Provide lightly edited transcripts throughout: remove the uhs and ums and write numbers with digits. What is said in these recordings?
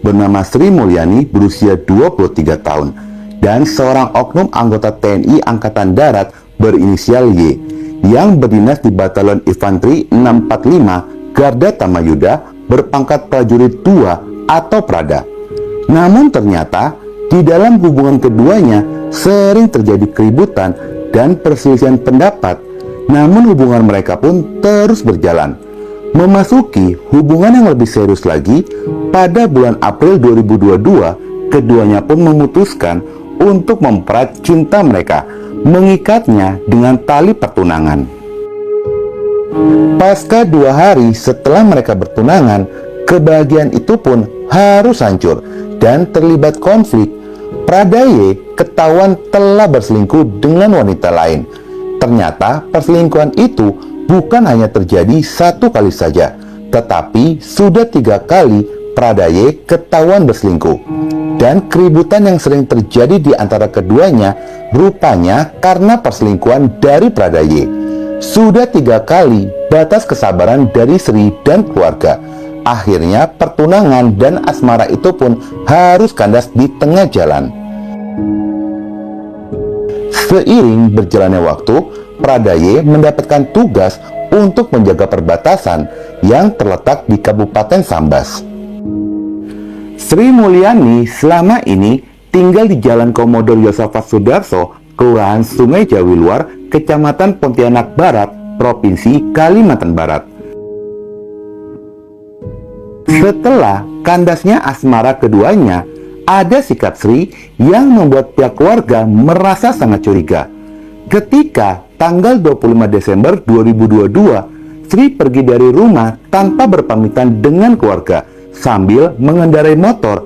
bernama Sri Mulyani berusia 23 tahun dan seorang oknum anggota TNI Angkatan Darat berinisial Y yang berdinas di Batalion Infanteri 645 Garda Tamayuda berpangkat prajurit 2 atau Prada. Namun ternyata di dalam hubungan keduanya sering terjadi keributan dan perselisihan pendapat, namun hubungan mereka pun terus berjalan. Memasuki hubungan yang lebih serius lagi, pada bulan April 2022, keduanya pun memutuskan untuk mempererat cinta mereka, mengikatnya dengan tali pertunangan. Pasca 2 hari setelah mereka bertunangan, kebahagiaan itu pun harus hancur dan terlibat konflik. Prada Y ketahuan telah berselingkuh dengan wanita lain. Ternyata perselingkuhan itu bukan hanya terjadi 1 kali saja, tetapi sudah 3 kali Prada Y ketahuan berselingkuh. Dan keributan yang sering terjadi di antara keduanya rupanya karena perselingkuhan dari Prada Y. Sudah 3 kali batas kesabaran dari Sri dan keluarga. Akhirnya pertunangan dan asmara itu pun harus kandas di tengah jalan. Seiring berjalannya waktu, Prada Y mendapatkan tugas untuk menjaga perbatasan yang terletak di Kabupaten Sambas. Sri Mulyani selama ini tinggal di Jalan Komodor Yosafat Sudarso, Kelurahan Sungai Jawi Luar, Kecamatan Pontianak Barat, Provinsi Kalimantan Barat. Setelah kandasnya asmara keduanya, ada sikap Sri yang membuat pihak keluarga merasa sangat curiga. Ketika tanggal 25 Desember 2022, Sri pergi dari rumah tanpa berpamitan dengan keluarga sambil mengendarai motor.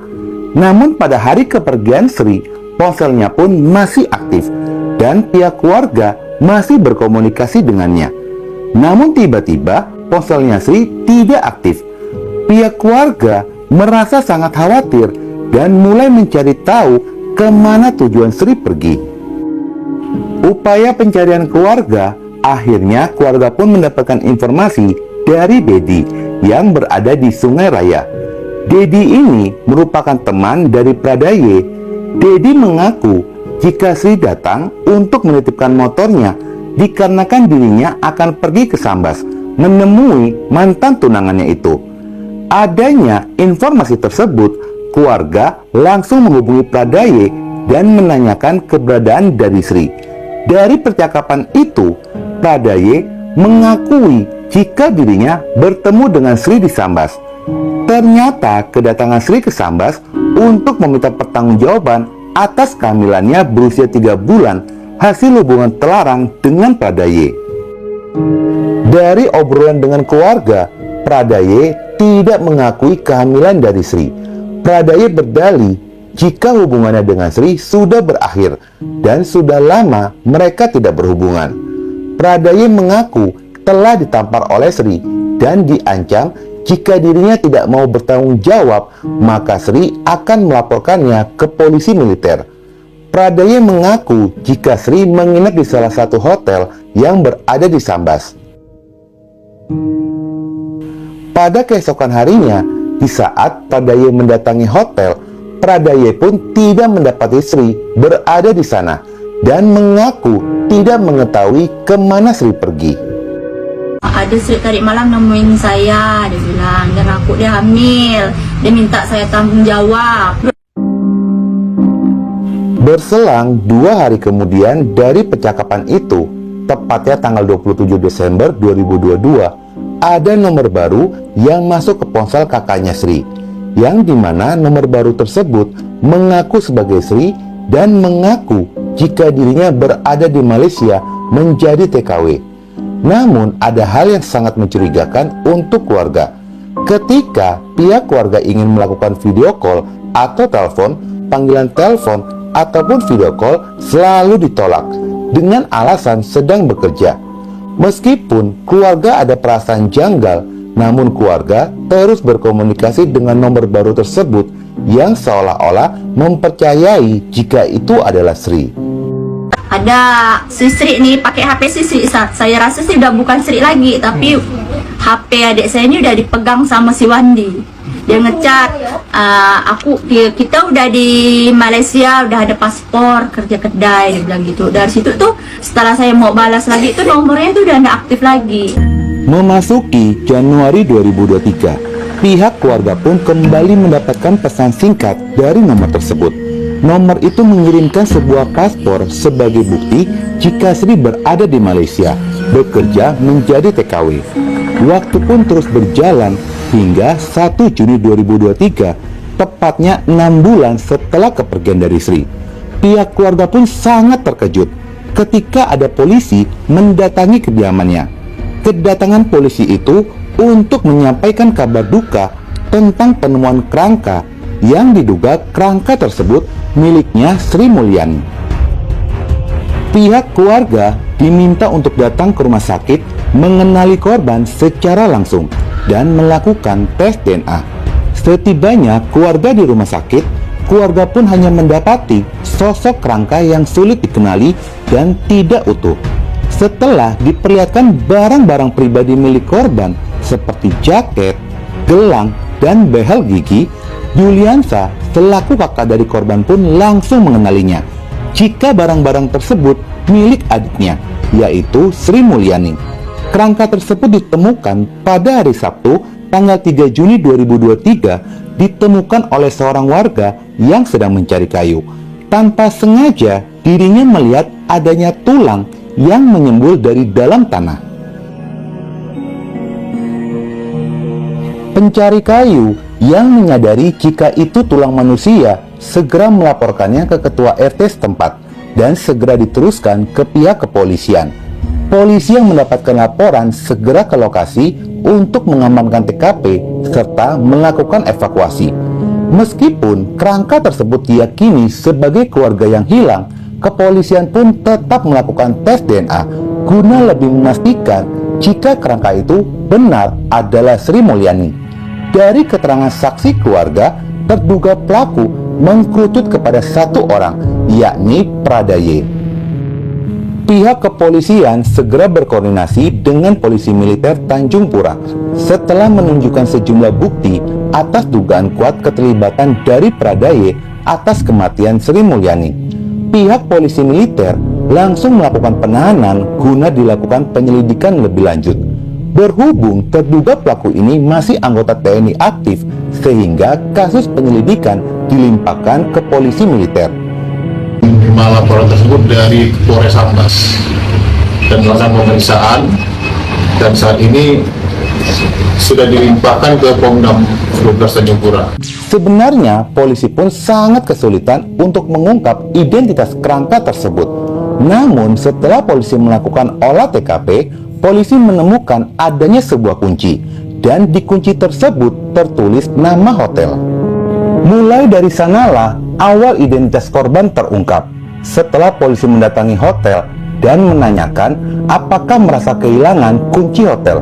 Namun pada hari kepergian Sri, ponselnya pun masih aktif dan pihak keluarga masih berkomunikasi dengannya. Namun tiba-tiba ponselnya Sri tidak aktif. Pihak keluarga merasa sangat khawatir dan mulai mencari tahu kemana tujuan Sri pergi. Upaya pencarian keluarga, akhirnya keluarga pun mendapatkan informasi dari Dedi yang berada di Sungai Raya. Dedi ini merupakan teman dari Prada Y. Dedi mengaku jika Sri datang untuk menitipkan motornya dikarenakan dirinya akan pergi ke Sambas menemui mantan tunangannya itu. Adanya informasi tersebut, keluarga langsung menghubungi Prada Y dan menanyakan keberadaan dari Sri. Dari percakapan itu, Prada Y mengakui jika dirinya bertemu dengan Sri di Sambas. Ternyata kedatangan Sri ke Sambas untuk meminta pertanggungjawaban atas kehamilannya berusia 3 bulan hasil hubungan terlarang dengan Prada Y. Dari obrolan dengan keluarga, Prada Y tidak mengakui kehamilan dari Sri. Prada Y berdalih jika hubungannya dengan Sri sudah berakhir dan sudah lama mereka tidak berhubungan. Prada Y mengaku telah ditampar oleh Sri dan diancam jika dirinya tidak mau bertanggung jawab, maka Sri akan melaporkannya ke polisi militer. Prada Y mengaku jika Sri menginap di salah satu hotel yang berada di Sambas. Pada keesokan harinya, di saat Prada Y mendatangi hotel, Prada Y pun tidak mendapati Sri berada di sana dan mengaku tidak mengetahui kemana Sri pergi. Ada Sri tadi malam nemuin saya, dia bilang, dan dia hamil, dia minta saya tanggung jawab. Berselang 2 hari kemudian dari percakapan itu, tepatnya tanggal 27 Desember 2022, ada nomor baru yang masuk ke ponsel kakaknya Sri, yang dimana nomor baru tersebut mengaku sebagai Sri dan mengaku jika dirinya berada di Malaysia menjadi TKW. Namun ada hal yang sangat mencurigakan untuk keluarga. Ketika pihak keluarga ingin melakukan video call atau telepon, panggilan telepon ataupun video call selalu ditolak dengan alasan sedang bekerja. Meskipun keluarga ada perasaan janggal, namun keluarga terus berkomunikasi dengan nomor baru tersebut yang seolah-olah mempercayai jika itu adalah Sri. Ada Sri nih pakai HP Sri, saya rasa sih udah bukan Sri lagi, tapi HP adik saya ini udah dipegang sama si Wandi. Dia ngechat, kita udah di Malaysia, udah ada paspor, kerja kedai, dia bilang gitu. Dari situ tuh setelah saya mau balas lagi itu nomornya tuh udah nggak aktif lagi. Memasuki Januari 2023, pihak keluarga pun kembali mendapatkan pesan singkat dari nomor tersebut. Nomor itu mengirimkan sebuah paspor sebagai bukti jika Sri berada di Malaysia, bekerja menjadi TKW. Waktu pun terus berjalan hingga 1 Juni 2023, tepatnya 6 bulan setelah kepergian dari Sri. Pihak keluarga pun sangat terkejut ketika ada polisi mendatangi kediamannya. Kedatangan polisi itu untuk menyampaikan kabar duka tentang penemuan kerangka yang diduga kerangka tersebut miliknya Sri Mulyani. Pihak keluarga diminta untuk datang ke rumah sakit, mengenali korban secara langsung, dan melakukan tes DNA. Setibanya keluarga di rumah sakit, keluarga pun hanya mendapati sosok kerangka yang sulit dikenali dan tidak utuh. Setelah diperlihatkan barang-barang pribadi milik korban seperti jaket, gelang, dan behel gigi, Yuliansa selaku kakak dari korban pun langsung mengenalinya jika barang-barang tersebut milik adiknya, yaitu Sri Mulyani. Kerangka tersebut ditemukan pada hari Sabtu tanggal 3 Juni 2023, ditemukan oleh seorang warga yang sedang mencari kayu. Tanpa sengaja dirinya melihat adanya tulang yang menyembul dari dalam tanah. Pencari kayu yang menyadari jika itu tulang manusia segera melaporkannya ke ketua RT setempat dan segera diteruskan ke pihak kepolisian. Polisi yang mendapatkan laporan segera ke lokasi untuk mengamankan TKP serta melakukan evakuasi. Meskipun kerangka tersebut diyakini sebagai keluarga yang hilang, kepolisian pun tetap melakukan tes DNA guna lebih memastikan jika kerangka itu benar adalah Sri Mulyani. Dari keterangan saksi keluarga, terduga pelaku mengkerucut kepada satu orang, yakni Pradaye. Pihak kepolisian segera berkoordinasi dengan polisi militer Tanjung Pura setelah menunjukkan sejumlah bukti atas dugaan kuat keterlibatan dari Pradaye atas kematian Sri Mulyani. Pihak polisi militer langsung melakukan penahanan guna dilakukan penyelidikan lebih lanjut. Berhubung terduga pelaku ini masih anggota TNI aktif, sehingga kasus penyelidikan dilimpahkan ke polisi militer. Laporan tersebut dari Polres Atlas dan melakukan pemeriksaan, dan saat ini sudah dilimpahkan ke Pomdam 12 Tanjung Pura. Sebenarnya polisi pun sangat kesulitan untuk mengungkap identitas kerangka tersebut. Namun setelah polisi melakukan olah TKP, polisi menemukan adanya sebuah kunci, dan di kunci tersebut tertulis nama hotel. Mulai dari sanalah awal identitas korban terungkap. Setelah polisi mendatangi hotel dan menanyakan apakah merasa kehilangan kunci hotel,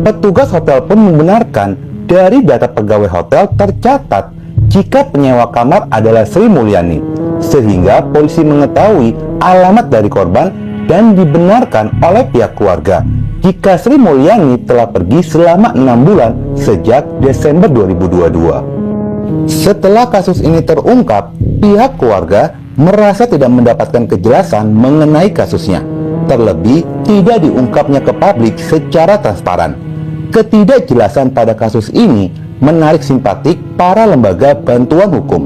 petugas hotel pun membenarkan dari data pegawai hotel tercatat jika penyewa kamar adalah Sri Mulyani, sehingga polisi mengetahui alamat dari korban dan dibenarkan oleh pihak keluarga jika Sri Mulyani telah pergi selama 6 bulan sejak Desember 2022. Setelah kasus ini terungkap, pihak keluarga merasa tidak mendapatkan kejelasan mengenai kasusnya, terlebih tidak diungkapnya ke publik secara transparan. Ketidakjelasan pada kasus ini menarik simpatik para lembaga bantuan hukum.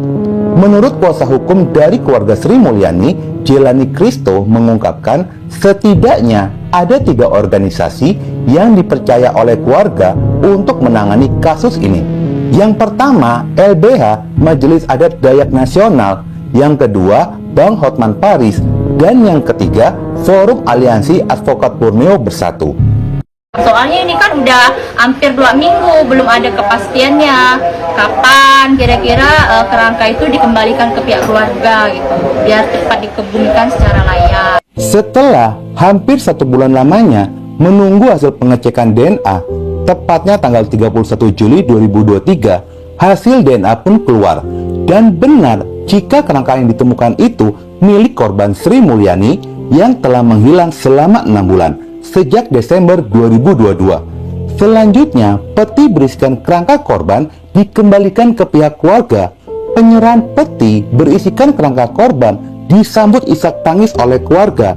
Menurut kuasa hukum dari keluarga Sri Mulyani, Jelani Kristo mengungkapkan setidaknya ada 3 organisasi yang dipercaya oleh keluarga untuk menangani kasus ini. Yang pertama, LBH Majelis Adat Dayak Nasional, yang kedua Bang Hotman Paris, dan yang ketiga Forum Aliansi Advokat Borneo Bersatu. Soalnya ini kan udah hampir 2 minggu belum ada kepastiannya kapan kira-kira kerangka itu dikembalikan ke pihak keluarga gitu, biar cepat dikebumikan secara layak. Setelah hampir 1 bulan lamanya menunggu hasil pengecekan DNA, tepatnya tanggal 31 Juli 2023, hasil DNA pun keluar dan benar jika kerangka yang ditemukan itu milik korban Sri Mulyani yang telah menghilang selama 6 bulan sejak Desember 2022. Selanjutnya, peti berisikan kerangka korban dikembalikan ke pihak keluarga, penyerahan peti berisikan kerangka korban disambut isak tangis oleh keluarga.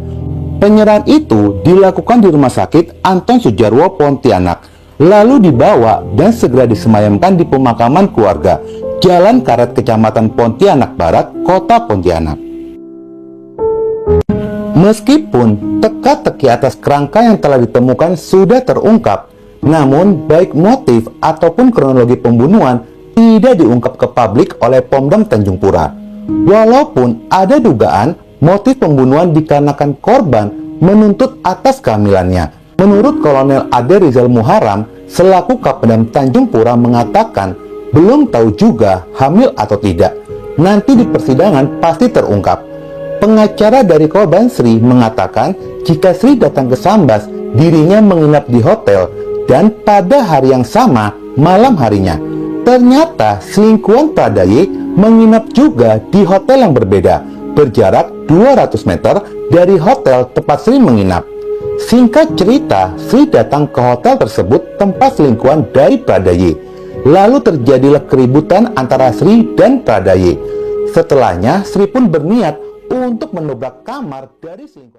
Penyerahan itu dilakukan di Rumah Sakit Anton Sujarwo, Pontianak, lalu dibawa dan segera disemayamkan di pemakaman keluarga, Jalan Karet, Kecamatan Pontianak Barat, Kota Pontianak. Meskipun teka-teki atas kerangka yang telah ditemukan sudah terungkap, namun baik motif ataupun kronologi pembunuhan tidak diungkap ke publik oleh Pomdam Tanjung Pura. Walaupun ada dugaan motif pembunuhan dikarenakan korban menuntut atas kehamilannya. Menurut Kolonel Ade Rizal Muharam selaku Kapendam Tanjung Pura mengatakan belum tahu juga hamil atau tidak. Nanti di persidangan pasti terungkap. Pengacara dari korban Sri mengatakan jika Sri datang ke Sambas, dirinya menginap di hotel dan pada hari yang sama malam harinya. Ternyata selingkuhan Pradaye menginap juga di hotel yang berbeda, berjarak 200 meter dari hotel tempat Sri menginap. Singkat cerita, Sri datang ke hotel tersebut tempat selingkuhan dari Pradaye. Lalu terjadilah keributan antara Sri dan Pradaye. Setelahnya, Sri pun berniat untuk mendobrak kamar dari selingkuhan.